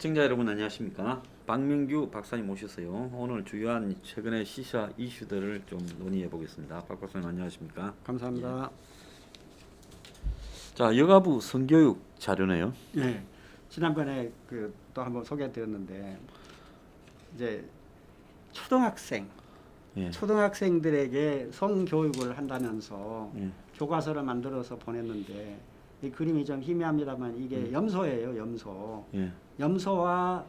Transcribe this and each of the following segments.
시청자 여러분 안녕하십니까? 박명규 박사님 모셨어요. 오늘 주요한 최근의 시사 이슈들을 좀 논의해 보겠습니다. 박 박사님 안녕하십니까? 감사합니다. 자, 여가부 성교육 자료네요. 예. 지난번에 또 한번 소개드렸는데 이제 예. 초등학생들에게 성교육을 한다면서 예. 교과서를 만들어서 보냈는데 이 그림이 좀 희미합니다만 이게 염소예요, 염소. 예. 염소와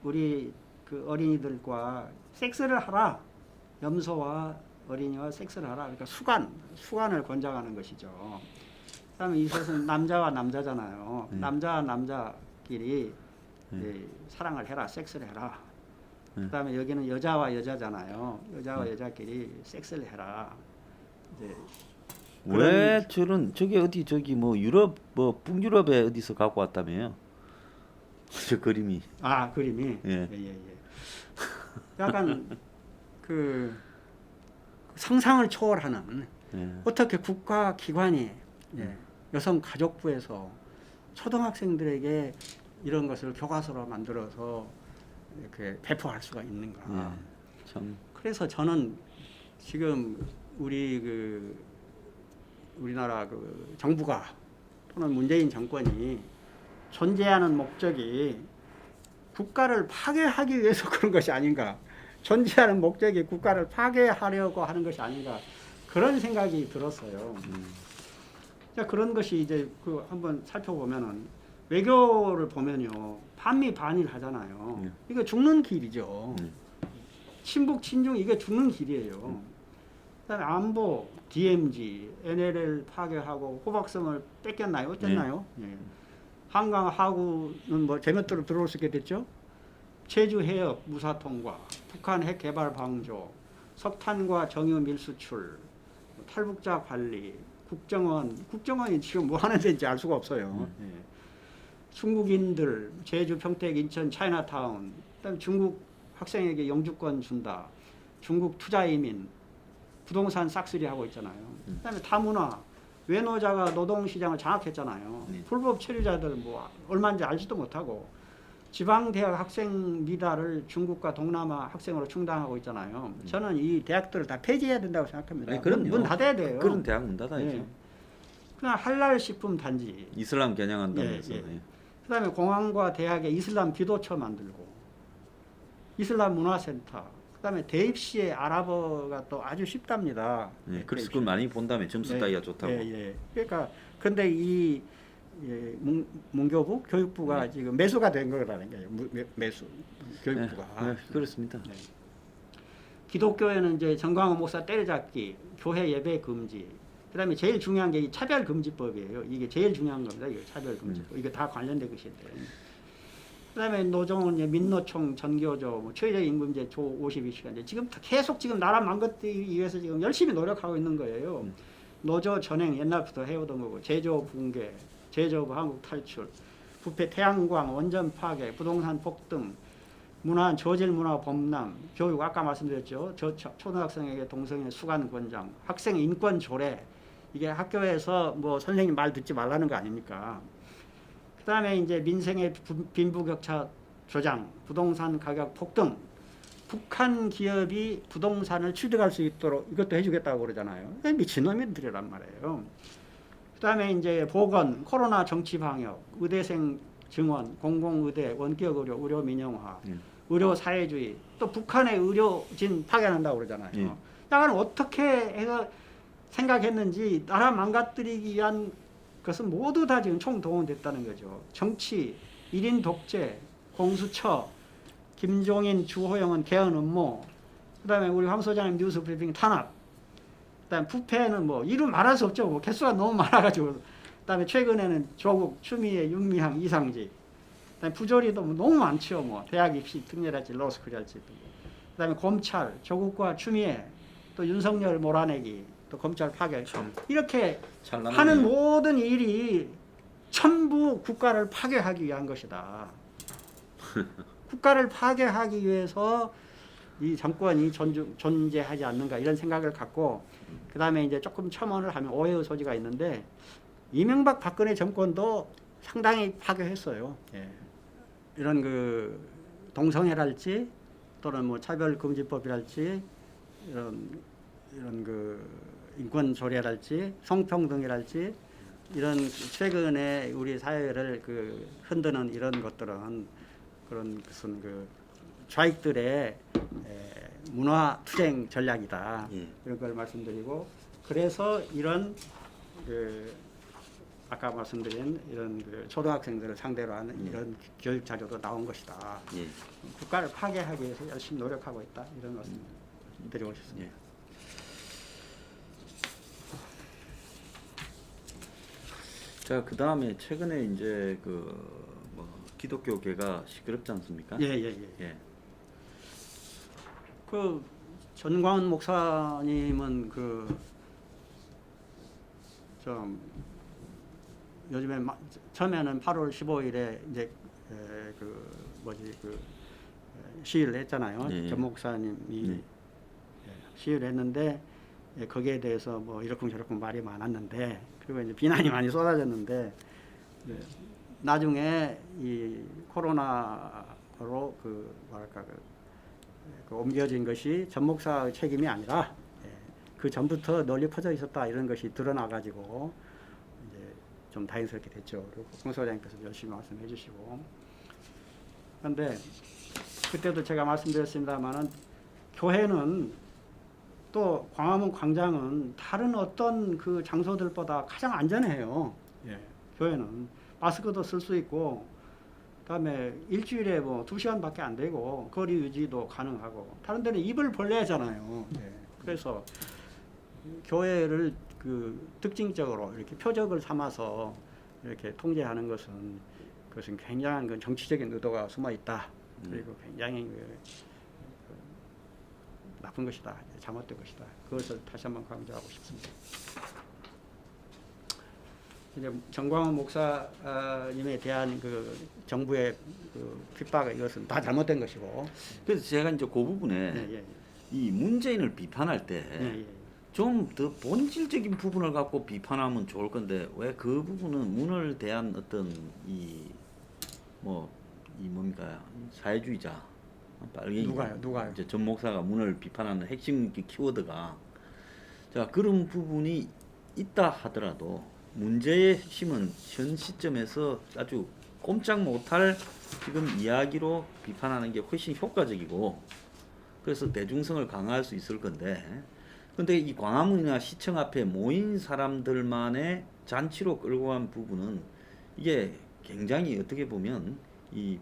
우리 그 어린이들과 섹스를 하라. 염소와 어린이와 섹스를 하라. 그러니까 수간을 권장하는 것이죠. 그다음에 이것은 남자와 남자잖아요. 남자와 남자끼리 사랑을 해라, 섹스를 해라. 그다음에 여기는 여자와 여자잖아요. 여자와 여자끼리 섹스를 해라. 이제 왜 저런 저게 어디 저기 뭐 유럽 뭐 북유럽에 어디서 갖고 왔다며요? 저 그림이. 그림이 예. 약간 그 상상을 초월하는 예. 어떻게 국가 기관이 여성가족부에서 초등학생들에게 이런 것을 교과서로 만들어서 이렇게 배포할 수가 있는가? 예. 참. 그래서 저는 지금 우리나라 그 정부가 또는 문재인 정권이 존재하는 목적이 국가를 파괴하기 위해서 그런 것이 아닌가? 존재하는 목적이 국가를 파괴하려고 하는 것이 아닌가? 그런 생각이 들었어요. 자, 그런 것이 이제 한번 살펴보면은 외교를 보면요, 반미반일 하잖아요. 이거 죽는 길이죠. 친북 친중 이게 죽는 길이에요. 그다음에 안보, DMZ, NLL 파괴하고 호박성을 뺏겼나요? 어쨌나요? 한강 하구는 뭐 제멋대로 들어올 수 있게 됐죠. 제주 해역 무사 통과, 북한 핵 개발 방조, 석탄과 정유 밀수출, 탈북자 관리, 국정원이 지금 뭐 하는 데인지 알 수가 없어요. 중국인들, 제주, 평택, 인천, 차이나타운, 그다음에 중국 학생에게 영주권 준다, 중국 투자 이민, 부동산 싹쓸이 하고 있잖아요. 그다음에 다문화, 외노자가 노동시장을 장악했잖아요. 불법 체류자들 뭐 얼마인지 알지도 못하고 지방대학 학생 미달을 중국과 동남아 학생으로 충당하고 있잖아요. 저는 이 대학들을 다 폐지해야 된다고 생각합니다. 아니, 그럼요. 문 닫아야 돼요. 그런 대학 문 닫아야죠. 예. 그냥 할랄 식품 단지. 이슬람 겨냥한다면서. 그다음에 공항과 대학에 이슬람 기도처 만들고 이슬람 문화센터. 그다음에 대입시에 아랍어가 또 아주 쉽답니다. 그래서 그걸 많이 본다며 점수 따기가 좋다고. 그러니까 근데 이 문교부 교육부가 지금 매수가 된 거라는 거예요. 매수 교육부가. 그렇습니다. 기독교에는 이제 정광호 목사 때려잡기, 교회 예배 금지. 그다음에 제일 중요한 게 이 차별금지법이에요. 이게 제일 중요한 겁니다. 이거 차별금지법. 이게 다 관련된 것인데. 그다음에 노정은 민노총 전교조, 뭐 최저임금제 조 52시간제. 지금 계속 나라 망가뜨리기 위해서 지금 열심히 노력하고 있는 거예요. 노조 전행 옛날부터 해오던 거고, 제조 붕괴, 제조업 한국 탈출, 부패 태양광 원전 파괴, 부동산 폭등, 문화 저질 문화 범람, 교육 아까 말씀드렸죠. 초등학생에게 동성애 수간 권장, 학생 인권 조례. 이게 학교에서 뭐 선생님 말 듣지 말라는 거 아닙니까? 그다음에 이제 민생의 빈부격차 조장, 부동산 가격 폭등, 북한 기업이 부동산을 취득할 수 있도록 이것도 해주겠다고 그러잖아요. 미친놈들이란 말이에요. 그다음에 이제 보건, 코로나 정치 방역, 의대생 증원, 공공의대, 원격 의료, 의료 민영화, 의료 사회주의, 또 북한의 의료진 파견한다고 그러잖아요. 약간 어떻게 해서 생각했는지 나라 망가뜨리기 위한 것은 모두 다 지금 총동원됐다는 거죠. 정치, 1인 독재, 공수처, 김종인, 주호영은 개헌 음모, 그 다음에 우리 황 소장님 뉴스 브리핑 탄압, 그 다음에 부패는 뭐 이루 말할 수 없죠. 뭐 개수가 너무 많아가지고. 그 다음에 최근에는 조국, 추미애, 윤미향, 이상직, 그 다음에 부조리도 뭐 너무 많죠. 뭐 대학 입시 특례랄지 로스쿨이랄지. 그 다음에 검찰, 조국과 추미애, 또 윤석열 몰아내기, 또 검찰 파괴. 이렇게 하는 모든 일이 전부 국가를 파괴하기 위한 것이다. 국가를 파괴하기 위해서 이 정권이 존재하지 않는가 이런 생각을 갖고, 그 다음에 이제 조금 첨언을 하면 오해의 소지가 있는데, 이명박 박근혜 정권도 상당히 파괴했어요. 이런 그 동성애랄지 또는 뭐 차별금지법이랄지 이런 그 인권 조례랄지 성평등이랄지 이런 최근에 우리 사회를 그 흔드는 이런 것들은 그런 무슨 그 좌익들의 문화 투쟁 전략이다. 예. 이런 걸 말씀드리고 그래서 이런 그 아까 말씀드린 이런 그 초등학생들을 상대로 하는 이런 교육 자료도 나온 것이다. 예. 국가를 파괴하기 위해서 열심히 노력하고 있다. 이런 말씀 드리고 싶습니다. 예. 자, 그 다음에 최근에 이제 그 뭐 기독교계가 시끄럽지 않습니까? 예예예. 예. 그 전광훈 목사님은 그 좀 요즘에 처음에는 8월 15일에 이제 그 뭐지 그 시위를 했잖아요. 예. 전 목사님이 네. 시위를 했는데 거기에 대해서 뭐 이러쿵저러쿵 말이 많았는데 그리고 이제 비난이 많이 쏟아졌는데 나중에 이 코로나로 그 뭐랄까 그 옮겨진 것이 전 목사의 책임이 아니라 그 전부터 널리 퍼져 있었다 이런 것이 드러나가지고 이제 좀 다행스럽게 됐죠. 그리고 홍 소장님께서 열심히 말씀해 주시고 그런데 그때도 제가 말씀드렸습니다만은 교회는 또 광화문 광장은 다른 어떤 그 장소들보다 가장 안전해요. 교회는 마스크도 쓸 수 있고 그다음에 일주일에 뭐 2시간밖에 안 되고 거리 유지도 가능하고 다른 데는 입을 벌려야잖아요. 그래서 교회를 그 특징적으로 이렇게 표적을 삼아서 이렇게 통제하는 그것은 굉장한 그 정치적인 의도가 숨어 있다. 그리고 굉장히 그 나쁜 것이다, 잘못된 것이다. 그것을 다시 한번 강조하고 싶습니다. 이제 정광훈 목사님에 대한 그 정부의 그 핍박 이것은 다 잘못된 것이고. 그래서 제가 이제 그 부분에 이 문재인을 비판할 때 좀 더 본질적인 부분을 갖고 비판하면 좋을 건데 왜 그 부분은 문을 대한 어떤 이 뭡니까 사회주의자 빨갱이 누가요? 이제 전 목사가 문을 비판하는 핵심 키워드가 자 그런 부분이 있다 하더라도 문제의 핵심은 현 시점에서 아주 꼼짝 못할 지금 이야기로 비판하는 게 훨씬 효과적이고 그래서 대중성을 강화할 수 있을 건데 근데 이 광화문이나 시청 앞에 모인 사람들만의 잔치로 끌고 간 부분은 이게 굉장히 어떻게 보면 이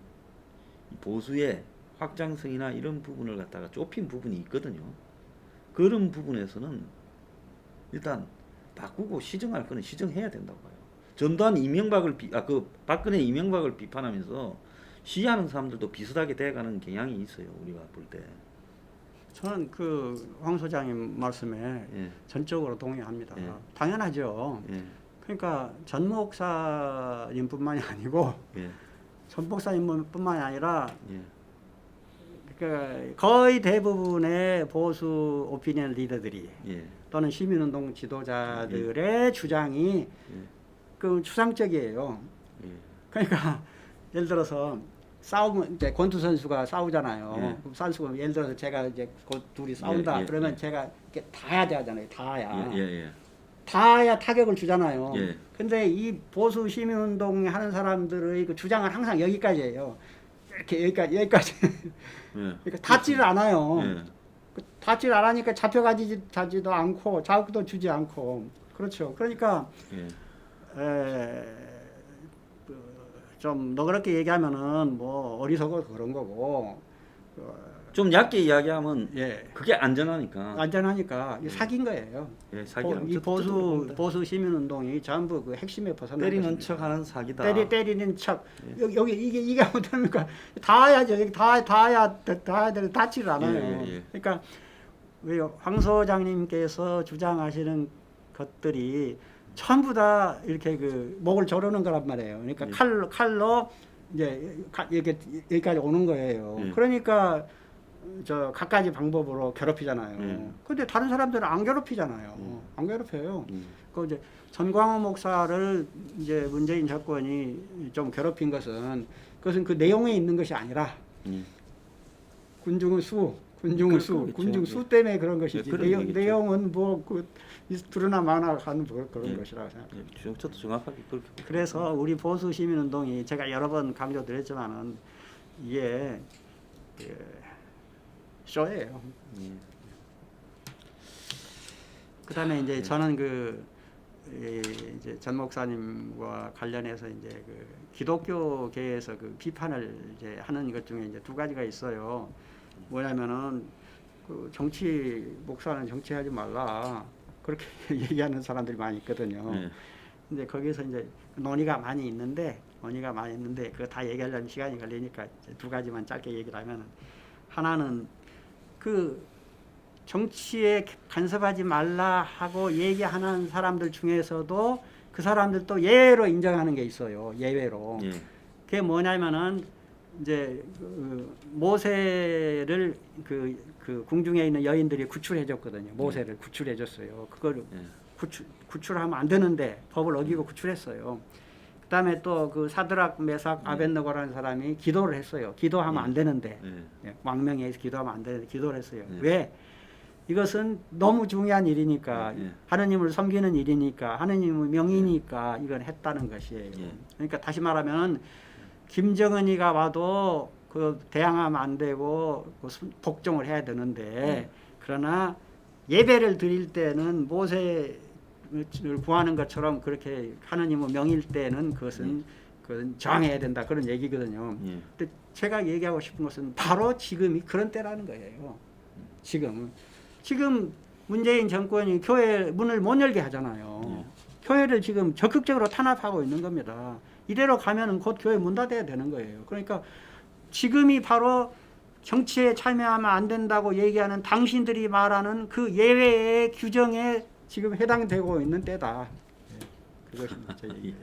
보수의 확장성이나 이런 부분을 갖다가 좁힌 부분이 있거든요. 그런 부분에서는 일단 바꾸고 시정할 거는 시정해야 된다고 봐요. 전두환 이명박을 박근혜 이명박을 비판하면서 시위하는 사람들도 비슷하게 돼가는 경향이 있어요. 우리가 볼 때. 저는 그 황 소장님 말씀에 전적으로 동의합니다. 당연하죠. 그러니까 전 목사님뿐만이 아니고 전 목사님뿐만이 아니라 그러니까 거의 대부분의 보수 오피니언 리더들이 또는 시민운동 지도자들의 주장이 그 추상적이에요. 그러니까 예를 들어서 싸우면 이제 권투 선수가 싸우잖아요. 선수가 예를 들어서 제가 이제 그 둘이 싸운다 그러면 제가 이렇게 닿아야 되잖아요. 닿아야 타격을 주잖아요. 근데 이 보수 시민운동 하는 사람들의 그 주장은 항상 여기까지예요. 이렇게 여기까지. 그러니까 닿지를 않아요. 닿지를 않으니까 잡혀가지도 않고 자극도 주지 않고 그렇죠. 그러니까 좀 너그럽게 얘기하면은 뭐 어리석어서 그런 거고 좀 얕게 이야기하면 그게 안전하니까 사기인 거예요. 사기라고. 이 보수 시민운동이 전부 그 핵심에 벗어난 때리는 척하는 사기다. 때리는 척 여기 이게 못합니까? 닿아야죠. 여기 닿아야 될 닿지를 않아요. 그러니까 왜 황 소장님께서 주장하시는 것들이 전부 다 이렇게 그 목을 조르는 거란 말이에요. 그러니까 칼로 이제 여기까지 오는 거예요. 그러니까 저 갖가지 방법으로 괴롭히잖아요. 근데 다른 사람들은 안 괴롭히잖아요. 안 괴롭혀요. 그 이제 전광훈 목사를 이제 문재인 정권이 좀 괴롭힌 것은 그것은 그 내용에 있는 것이 아니라 군중의 수, 군중의 수, 그렇겠죠. 군중 수 때문에 그런 것이지. 그런 얘기죠. 내용은 뭐그 드러나 마나 하는 그런 예. 것이라고 생각합니다. 저도 정확하게 그렇게 그래서 우리 보수 시민 운동이 제가 여러 번 강조드렸지만은 이게 그 쇼예요. 예. 그다음에 이제 예. 저는 이제 전 목사님과 관련해서 이제 그 기독교계에서 그 비판을 이제 하는 것 중에 이제 두 가지가 있어요. 뭐냐면은 그 목사는 정치하지 말라 그렇게 얘기하는 사람들이 많이 있거든요. 예. 근데 거기서 이제 논의가 많이 있는데 그거 다 얘기하려면 시간이 걸리니까 이제 두 가지만 짧게 얘기를 하면은 하나는 그 정치에 간섭하지 말라 하고 얘기하는 사람들 중에서도 그 사람들도 예외로 인정하는 게 있어요. 예외로. 예. 그게 뭐냐면은 이제 모세를 그 궁중에 있는 여인들이 구출해줬거든요. 모세를 구출해줬어요. 그걸 예. 구출하면 안 되는데 법을 어기고 구출했어요. 그다음에 또 그 사드락 메삭 아벳느고라는 사람이 기도를 했어요. 기도하면 안 되는데 왕명에 의해서 기도하면 안 되는데 기도를 했어요. 왜? 이것은 너무 중요한 일이니까 하느님을 섬기는 일이니까 하느님의 명이니까 이건 했다는 것이에요. 그러니까 다시 말하면 김정은이가 와도 그 대항하면 안 되고 복종을 해야 되는데 그러나 예배를 드릴 때는 모세를 구하는 것처럼 그렇게 하느님의 명일 때는 그건 저항해야 된다 그런 얘기거든요. 근데 제가 얘기하고 싶은 것은 바로 지금이 그런 때라는 거예요. 지금 문재인 정권이 교회 문을 못 열게 하잖아요. 교회를 지금 적극적으로 탄압하고 있는 겁니다. 이대로 가면은 곧 교회 문 닫아야 되는 거예요. 그러니까 지금이 바로 정치에 참여하면 안 된다고 얘기하는 당신들이 말하는 그 예외의 규정에 지금 해당되고 있는 때다. 그것입니다. 제 얘기예요.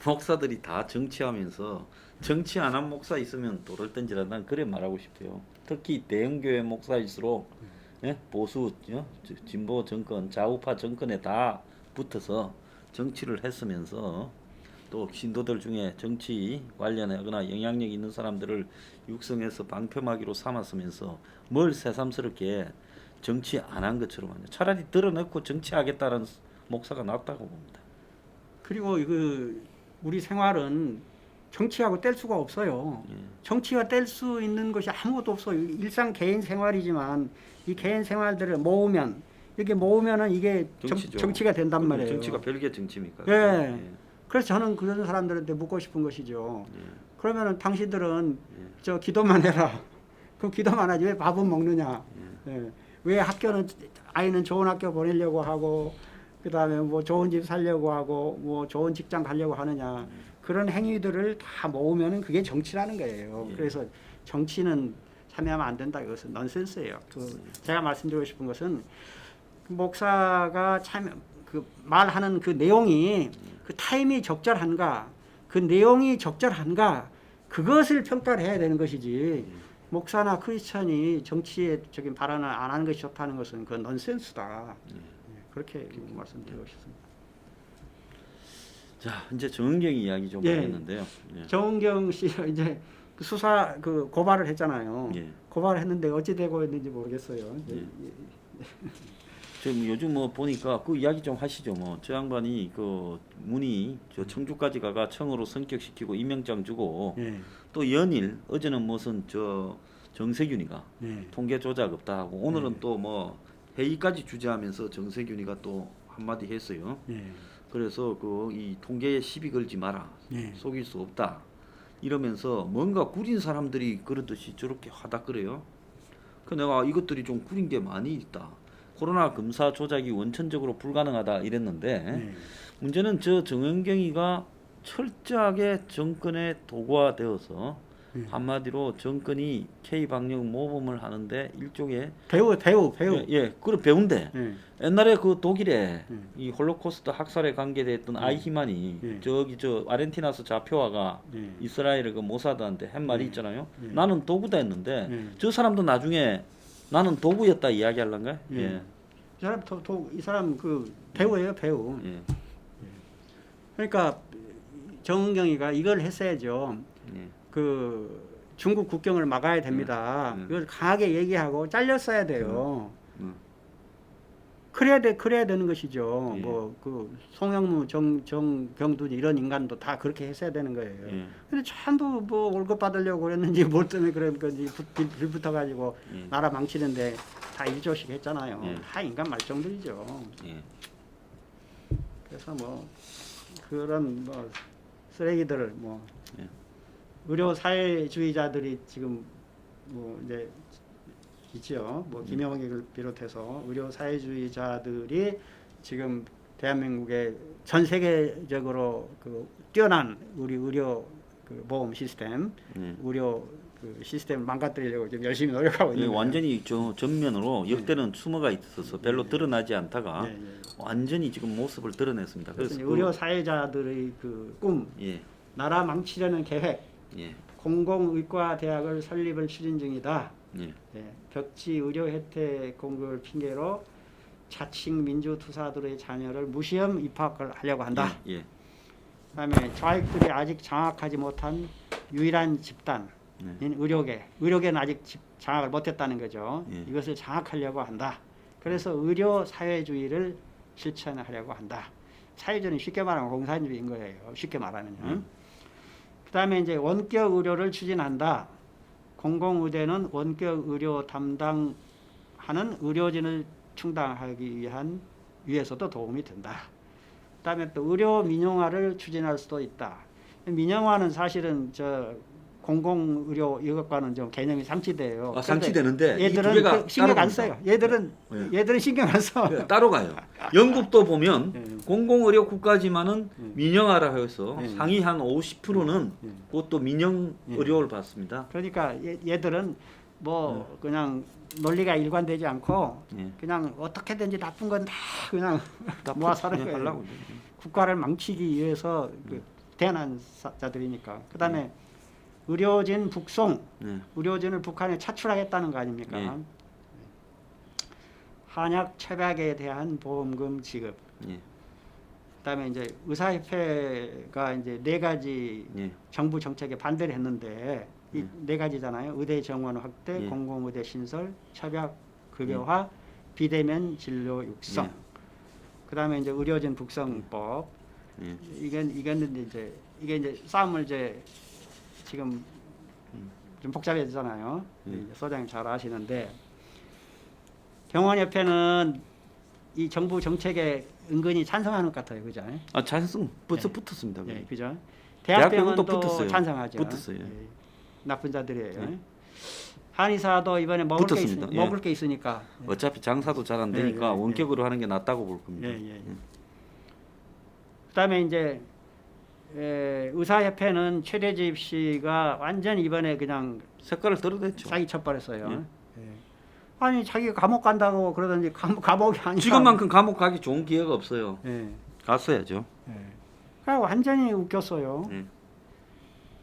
목사들이 다 정치하면서 정치 안 한 목사 있으면 돌을 던지라 난 그래 말하고 싶어요. 특히 대형교회 목사일수록 보수 진보 정권 좌우파 정권에 다 붙어서 정치를 했으면서 또 신도들 중에 정치 관련하거나 영향력 있는 사람들을 육성해서 방패막이로 삼았으면서 뭘 새삼스럽게 정치 안 한 것처럼 하냐. 차라리 드러내고 정치하겠다는 목사가 낫다고 봅니다. 그리고 우리 생활은 정치하고 뗄 수가 없어요. 정치가 뗄 수 있는 것이 아무것도 없어요. 일상 개인 생활이지만 이 개인 생활들을 모으면 이렇게 모으면은 이게 정치가 된단 말이에요. 정치가 별개 정치입니까? 예. 그래서 저는 그런 사람들한테 묻고 싶은 것이죠. 그러면은 당신들은 저 기도만 해라. 그럼 기도만 하지 왜 밥은 먹느냐? 왜 학교는 아이는 좋은 학교 보내려고 하고 그다음에 뭐 좋은 집 살려고 하고 뭐 좋은 직장 가려고 하느냐? 그런 행위들을 다 모으면은 그게 정치라는 거예요. 그래서 정치는 참여하면 안 된다. 이것은 넌센스예요. 제가 말씀드리고 싶은 것은 목사가 말하는 그 내용이 그 타임이 적절한가, 그 내용이 적절한가, 그것을 평가를 해야 되는 것이지. 목사나 크리스천이 정치적인 발언을 안 하는 것이 좋다는 것은 그건 넌센스다. 그렇게 말씀드리고 싶습니다. 자, 이제 정은경이 이야기 좀 하겠는데요. 정은경 씨 이제 수사 고발을 했잖아요. 고발을 했는데 어찌 되고 있는지 모르겠어요. 지금 요즘 뭐 보니까 그 이야기 좀 하시죠. 뭐 저 양반이 그 문의 저 청주까지 가가 청으로 성격시키고 임명장 주고 또 연일 어제는 무슨 저 정세균이가 통계 조작 없다 하고 오늘은 또 뭐 회의까지 주재하면서 정세균이가 또 한마디 했어요. 그래서 이 통계에 시비 걸지 마라. 속일 수 없다. 이러면서 뭔가 구린 사람들이 그러듯이 저렇게 하다그래요. 그 내가 이것들이 좀 구린 게 많이 있다. 코로나 검사 조작이 원천적으로 불가능하다 이랬는데 문제는 저 정은경이가 철저하게 정권에 도구화되어서 한마디로 정권이 K 방역 모범을 하는데 일종의 배우. 그런 배우인데 옛날에 그 독일에 이 홀로코스트 학살에 관계됐던 아이히만이 저기 저 아르헨티나에서 자표화가 이스라엘 그 모사드한테 한 말이 있잖아요. 나는 도구다 했는데 저 사람도 나중에 나는 도구였다 이야기할란가? 이 사람 배우예요, 배우. 그러니까 정은경이가 이걸 했어야죠. 그 중국 국경을 막아야 됩니다. 이걸 강하게 얘기하고 잘렸어야 돼요. 그래야 되는 것이죠. 예. 뭐 그 송영무, 정경두 이런 인간도 다 그렇게 했어야 되는 거예요. 예. 근데 전부 뭐 월급 받으려고 그랬는지 뭘 때문에 그런 건지 빌 붙어가지고 예. 나라 망치는데 다 일조씩 했잖아요. 예. 다 인간 말종들이죠. 예. 그래서 뭐 그런 뭐 쓰레기들을 뭐 예. 의료 사회주의자들이 지금 뭐 이제 있죠. 뭐 김영익을 비롯해서 의료 사회주의자들이 지금 대한민국의 전 세계적으로 그 뛰어난 우리 의료 그 보험 시스템, 예. 의료 그 시스템을 망가뜨리려고 지금 열심히 노력하고 예, 있는 거예요. 완전히 전면으로 역대는 숨어가 있어서 별로 드러나지 않다가 예, 예. 완전히 지금 모습을 드러냈습니다. 그래서 그래서 의료 사회자들의 그 꿈, 예. 나라 망치려는 계획, 예. 공공의과 대학을 설립을 추진 중이다. 예. 예, 벽지 의료 혜택 공급을 핑계로 자칭 민주투사들의 자녀를 무시험 입학을 하려고 한다. 예. 그다음에 좌익들이 아직 장악하지 못한 유일한 집단인 의료계는 아직 장악을 못했다는 거죠. 예. 이것을 장악하려고 한다. 그래서 의료 사회주의를 실천하려고 한다. 사회주의는 쉽게 말하면 공산주의인 거예요. 쉽게 말하면요. 그다음에 이제 원격 의료를 추진한다. 공공의대는 원격 의료 담당하는 의료진을 충당하기 위해서도 도움이 된다. 그다음에 또 의료 민영화를 추진할 수도 있다. 민영화는 사실은 저 공공의료 이것과는 좀 개념이 상치돼요. 상치되는데 이 두 얘들은 개가 신경 안 따로 써요. 갑니다. 얘들은 신경 안 써. 따로 가요. 영국도 보면 예. 공공의료 국가지만은 민영화라 해서 예. 상위 한 50%는 예. 그것도 민영 예. 의료를 받습니다. 그러니까 얘들은 뭐 그냥 논리가 일관되지 않고 예. 그냥 어떻게든지 나쁜 건 다 그냥 모아서 하는 거예요. 하려고. 국가를 망치기 위해서 그 대단한 자들이니까. 그다음에 의료진 북송, 예. 의료진을 북한에 차출하겠다는 거 아닙니까? 예. 한약 처약에 대한 보험금 지급. 예. 그다음에 이제 의사협회가 이제 4가지 예. 정부 정책에 반대를 했는데 이 4가지잖아요. 의대 정원 확대, 예. 공공의대 신설, 협약 급여화, 비대면 진료 육성. 예. 그다음에 이제 의료진 북송법. 예. 이게 이제 싸움을 이제 지금 좀 복잡해지잖아요. 소장님 잘 아시는데 병원협회는 이 정부 정책에 은근히 찬성하는 것 같아요, 그죠? 찬성 벌써 붙었습니다. 예, 그죠? 대학병원도 대학병원도 붙었어요. 찬성하죠. 붙었어요. 예, 나쁜 자들이에요. 예. 한의사도 이번에 붙었습니다. 예. 먹을 게 있으니까. 어차피 장사도 잘 안 되니까 예, 예, 예. 원격으로 하는 게 낫다고 볼 겁니다. 그다음에 이제 의사협회는 최대집 씨가 완전 이번에 그냥 색깔을 드러냈죠. 자기 처벌했어요. 예. 아니 자기가 감옥 간다고 그러더니 감옥이 아니라. 지금만큼 감옥 가기 좋은 기회가 없어요. 예. 갔어야죠. 그러니까 완전히 웃겼어요. 예.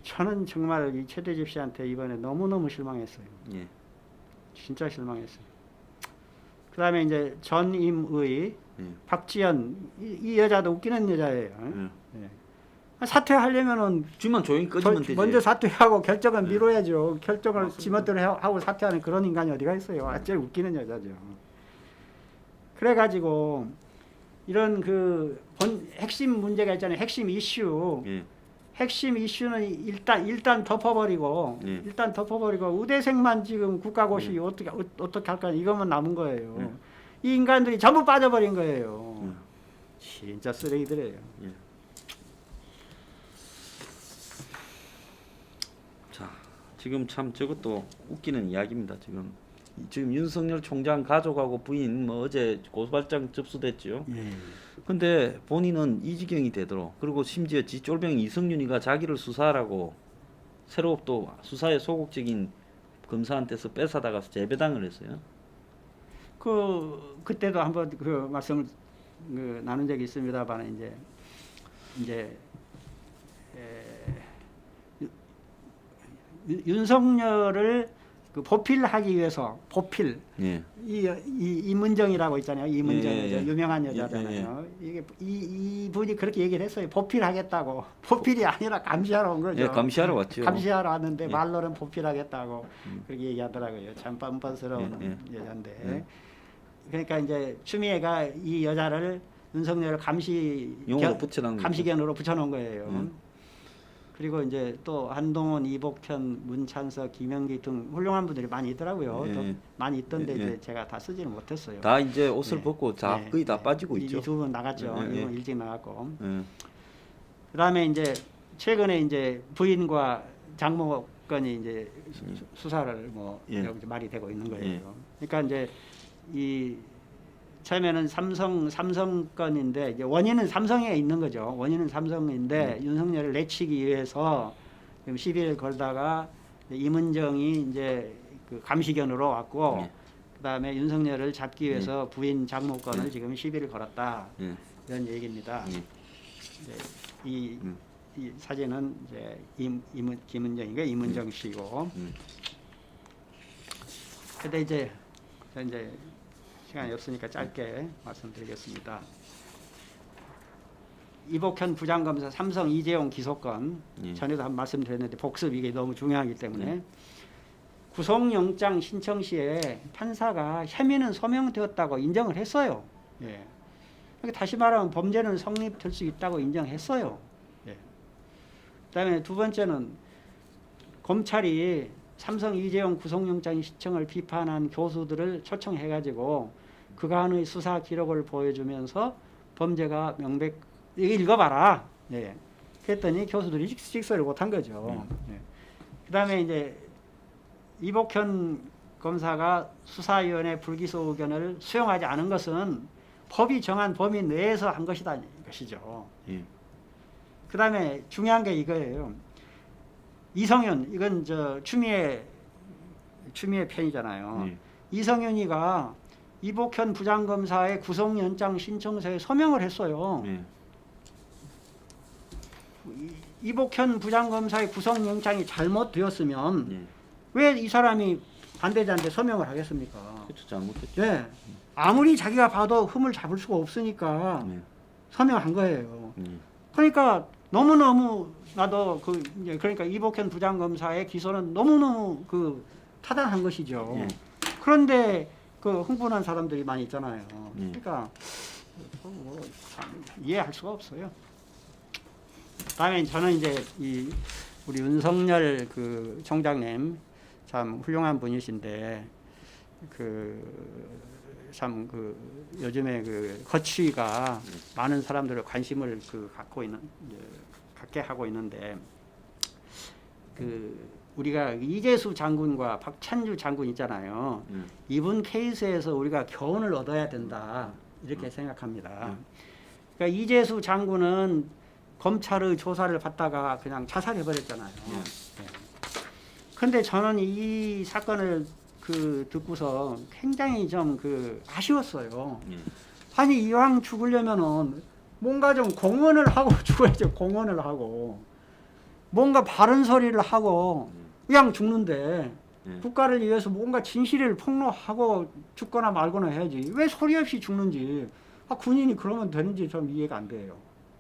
저는 정말 이 최대집 씨한테 이번에 너무너무 실망했어요. 예. 진짜 실망했어요. 그다음에 이제 전임의 예. 박지연 이 여자도 웃기는 여자예요. 예. 사퇴하려면은 쥐만 조용히 끄지면 되지. 먼저 사퇴하고 결정은 미뤄야죠. 결정을 지멋대로 하고 사퇴하는 그런 인간이 어디가 있어요. 완전 웃기는 여자죠. 그래가지고 이런 그 핵심 문제가 있잖아요. 핵심 이슈. 예. 핵심 이슈는 일단 덮어버리고 예. 일단 덮어버리고 의대생만 지금 국가고시 어떻게 할까 이것만 남은 거예요. 이 인간들이 전부 빠져버린 거예요. 진짜 쓰레기들이에요. 예. 자, 지금 참 저것도 웃기는 이야기입니다. 지금 윤석열 총장 가족하고 부인 뭐 어제 고소발장 접수됐죠. 근데 본인은 이 지경이 되도록 그리고 심지어 쫄병 이성윤이가 자기를 수사하라고 새로 또 수사에 소극적인 검사한테서 뺏어다가서 재배당을 했어요. 그때도 한번 그 말씀을 나눈 적이 있습니다만 이제 윤석열을 그 보필하기 위해서 보필 예. 이문정이라고 있잖아요. 이문정 예, 예. 유명한 여자잖아요. 이게 이 분이 그렇게 얘기를 했어요. 보필하겠다고. 보필이 아니라 감시하러 온 거죠. 예, 감시하러 왔죠. 감시하러 왔는데 예. 말로는 보필하겠다고 그렇게 얘기하더라고요. 참 뻔뻔스러운 예. 여자인데. 예. 그러니까 이제 추미애가 이 여자를 윤석열 용어로 붙여놓은 거죠. 감시견으로 붙여놓은 거예요. 음. 그리고 이제 또 한동훈, 이복현, 문찬석, 김영기 등 훌륭한 분들이 많이 있더라고요. 예. 또 많이 있던데 예. 이제 제가 다 쓰지는 못했어요. 다 이제 옷을 네. 벗고 다 네. 거의 다 네. 빠지고 있죠. 이 두 분 나갔죠. 예. 예. 이분 일찍 나갔고. 예. 그다음에 이제 최근에 이제 부인과 장모 건이 이제 수사를 뭐 예. 여기 말이 되고 있는 거예요. 예. 그러니까 이제 이 처음에는 삼성 건인데 이제 원인은 삼성에 있는 거죠. 원인은 삼성인데 윤석열을 내치기 위해서 지금 시비를 걸다가 이문정이 이제 그 감시견으로 왔고 예. 그다음에 윤석열을 잡기 위해서 부인 장모 건을 예. 지금 시비를 걸었다. 예. 이런 얘기입니다. 예. 이제 이 사진은 이제 김은정이가 이문정 씨고. 근데 이제 시간이 없으니까 짧게 말씀드리겠습니다. 이복현 부장검사 삼성 이재용 기소건 예. 전에도 한 말씀드렸는데 복습 이게 너무 중요하기 때문에 구속영장 신청 시에 판사가 혐의는 소명되었다고 인정을 했어요. 예. 그러니까 다시 말하면 범죄는 성립될 수 있다고 인정했어요. 예. 그다음에 두 번째는 검찰이 삼성 이재용 구속영장 신청을 비판한 교수들을 초청해가지고 그간의 수사 기록을 보여주면서 범죄가 이거 읽어봐라. 예. 그랬더니 교수들이 직설을 못한 거죠. 예. 그다음에 이제 이복현 검사가 수사위원회 불기소 의견을 수용하지 않은 것은 법이 정한 범위 내에서 한 것이다 것이죠. 예. 그다음에 중요한 게 이거예요. 이성윤 이건 저 추미애 편이잖아요. 예. 이성윤이가 이복현 부장검사의 구속영장 신청서에 서명을 했어요. 예. 이복현 부장검사의 구속영장이 잘못되었으면 예. 왜 이 사람이 반대자한테 서명을 하겠습니까? 그렇죠. 잘못했죠. 네. 아무리 자기가 봐도 흠을 잡을 수가 없으니까 예. 서명한 거예요. 예. 그러니까 너무너무 나도 그러니까 이복현 부장검사의 기소는 너무너무 타당한 것이죠. 예. 그런데 흥분한 사람들이 많이 있잖아요. 예. 그러니까 참 이해할 수가 없어요. 다음에 저는 이제 우리 윤석열 총장님 참 훌륭한 분이신데 참 요즘에 거취가 많은 사람들의 관심을 갖게 하고 있는데 우리가 이재수 장군과 박찬주 장군 있잖아요. 이분 케이스에서 우리가 교훈을 얻어야 된다 이렇게 생각합니다. 그러니까 이재수 장군은 검찰의 조사를 받다가 그냥 자살해 버렸잖아요. 그런데 저는 이 사건을 듣고서 굉장히 좀 아쉬웠어요. 아니 이왕 죽으려면은 뭔가 좀 공헌을 하고 죽어야죠. 공헌을 하고 뭔가 바른 소리를 하고 그냥 죽는데 국가를 위해서 뭔가 진실을 폭로하고 죽거나 말거나 해야지. 왜 소리 없이 죽는지 군인이 그러면 되는지 좀 이해가 안 돼요.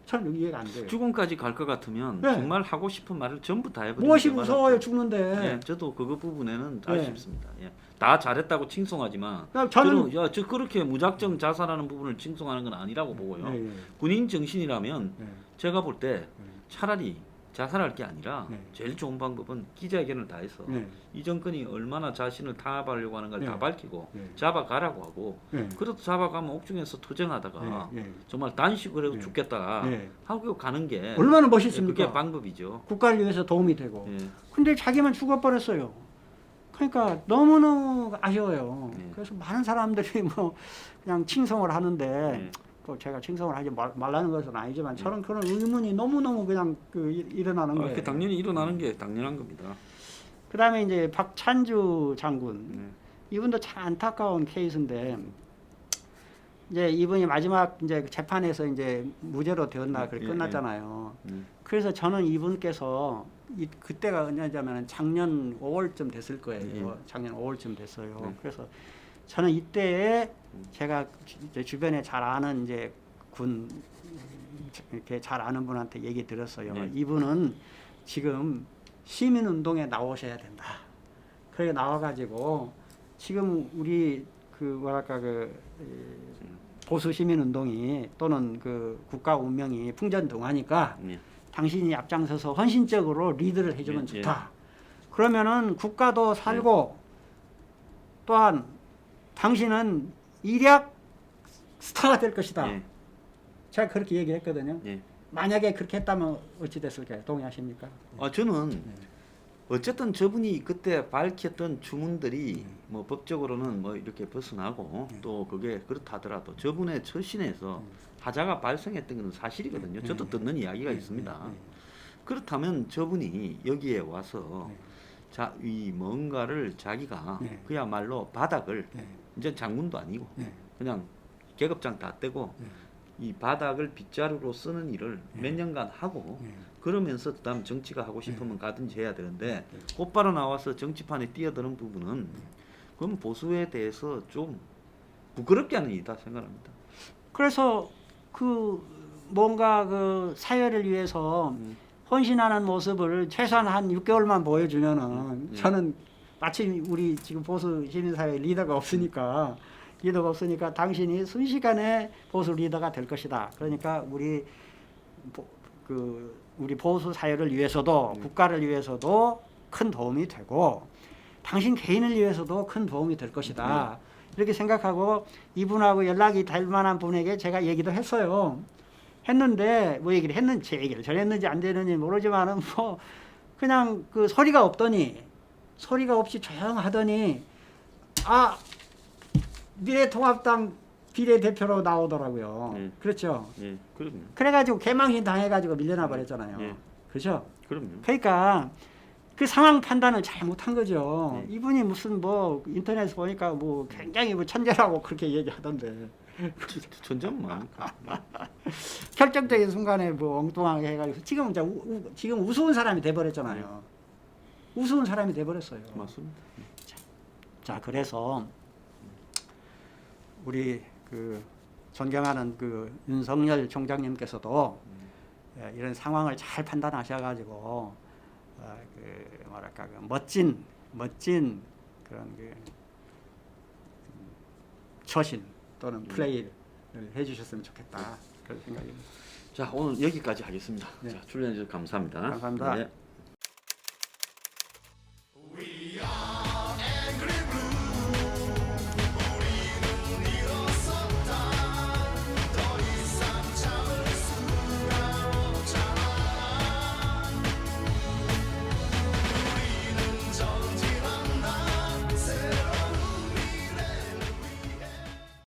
저는 이해가 안 돼요. 죽음까지 갈 것 같으면 네. 정말 하고 싶은 말을 전부 다 해버리는 무엇이 게 무서워요 맞았죠. 죽는데. 예, 저도 그거 부분에는 네. 아쉽습니다. 예. 다 잘했다고 칭송하지만 저는 저 그렇게 무작정 자살하는 부분을 칭송하는 건 아니라고 보고요. 네, 네. 군인 정신이라면 네. 제가 볼 때 차라리 자살할 게 아니라 네. 제일 좋은 방법은 기자회견을 다 해서 네. 이 정권이 얼마나 자신을 탄압하려고 하는 걸 다 네. 밝히고 네. 잡아가라고 하고 네. 그래도 잡아가면 옥중에서 투쟁하다가 네. 네. 정말 단식을 해도 네. 죽겠다 네. 하고 가는 게 얼마나 멋있습니까? 그게 방법이죠. 국가를 위해서 도움이 되고. 예. 근데 자기만 죽어버렸어요. 그러니까 너무너무 아쉬워요. 네. 그래서 많은 사람들이 뭐 그냥 칭송을 하는데 네. 제가 칭송을 하지 말라는 것은 아니지만 저는 그런 의문이 너무너무 그냥 일어나는 거예요. 그 당연히 일어나는 게 당연한 겁니다. 그다음에 이제 박찬주 장군 네. 이분도 참 안타까운 케이스인데 이제 이분이 마지막 이제 재판에서 이제 무죄로 되었나 그렇게 예, 끝났잖아요. 예. 그래서 저는 이분께서 그때가 언제냐면 작년 5월쯤 됐을 거예요. 예. 작년 5월쯤 됐어요. 네. 그래서 저는 이때에 제가 이제 주변에 잘 아는 이제 군 이렇게 잘 아는 분한테 얘기 들었어요. 네. 이분은 지금 시민 운동에 나오셔야 된다. 그렇게 나와가지고 지금 우리 그 뭐랄까 보수 시민 운동이 또는 그 국가 운명이 풍전등화니까 예. 당신이 앞장서서 헌신적으로 리드를 해주면 예, 좋다. 그러면은 국가도 살고 또한 당신은 일약 스타가 될 것이다. 예. 제가 그렇게 얘기했거든요. 예. 만약에 그렇게 했다면 어찌 됐을까요? 동의하십니까? 저는 어쨌든 저분이 그때 밝혔던 주문들이 뭐 법적으로는 뭐 이렇게 벗어나고 또 그게 그렇다 하더라도 저분의 처신에서 하자가 발생했던 것은 사실이거든요. 저도 듣는 이야기가 있습니다. 그렇다면 저분이 여기에 와서 자, 이 뭔가를 자기가 그야말로 바닥을 이제 장군도 아니고 그냥 계급장 다 떼고 이 바닥을 빗자루로 쓰는 일을 몇 년간 하고 그러면서 그다음 정치가 하고 싶으면 가든지 해야 되는데 곧바로 나와서 정치판에 뛰어드는 부분은 그건 보수에 대해서 좀 부끄럽게 하는 일이다 생각합니다. 그래서 그 뭔가 그 사회를 위해서 헌신하는 모습을 최소한 한 6개월만 보여주면은 저는 마침 우리 지금 보수 시민사회 리더가 없으니까 당신이 순식간에 보수 리더가 될 것이다. 그러니까 우리 보수 사회를 위해서도 국가를 위해서도 큰 도움이 되고 당신 개인을 위해서도 큰 도움이 될 것이다. 이렇게 생각하고 이분하고 연락이 될 만한 분에게 제가 얘기도 했어요. 했는데 뭐 얘기를 했는지 제 얘기를 전했는지 안 되는지 모르지만은 뭐 그냥 그 소리가 없이 조용하더니 미래통합당 비례대표로 나오더라고요. 그렇죠. 예, 그럼요. 그래가지고 개망신 당해가지고 밀려나 버렸잖아요. 예. 그렇죠. 그럼요. 그러니까 그 상황 판단을 잘못한 거죠. 네. 이분이 무슨 뭐 인터넷 보니까 뭐 굉장히 뭐 천재라고 그렇게 얘기하던데 천재만. 결정적인 순간에 뭐 엉뚱하게 해가지고 지금 이제 지금 우스운 사람이 돼버렸잖아요. 우스운 사람이 돼버렸어요. 맞습니다. 자, 그래서 우리 그 존경하는 그 윤석열 총장님께서도 이런 상황을 잘 판단하셔가지고 그 뭐랄까 그 멋진 그런 그 처신 또는 플레이를 해주셨으면 좋겠다 그런 생각입니다. 자, 오늘 여기까지 하겠습니다. 네. 자, 출연해 주셔서 감사합니다. 감사합니다. 네.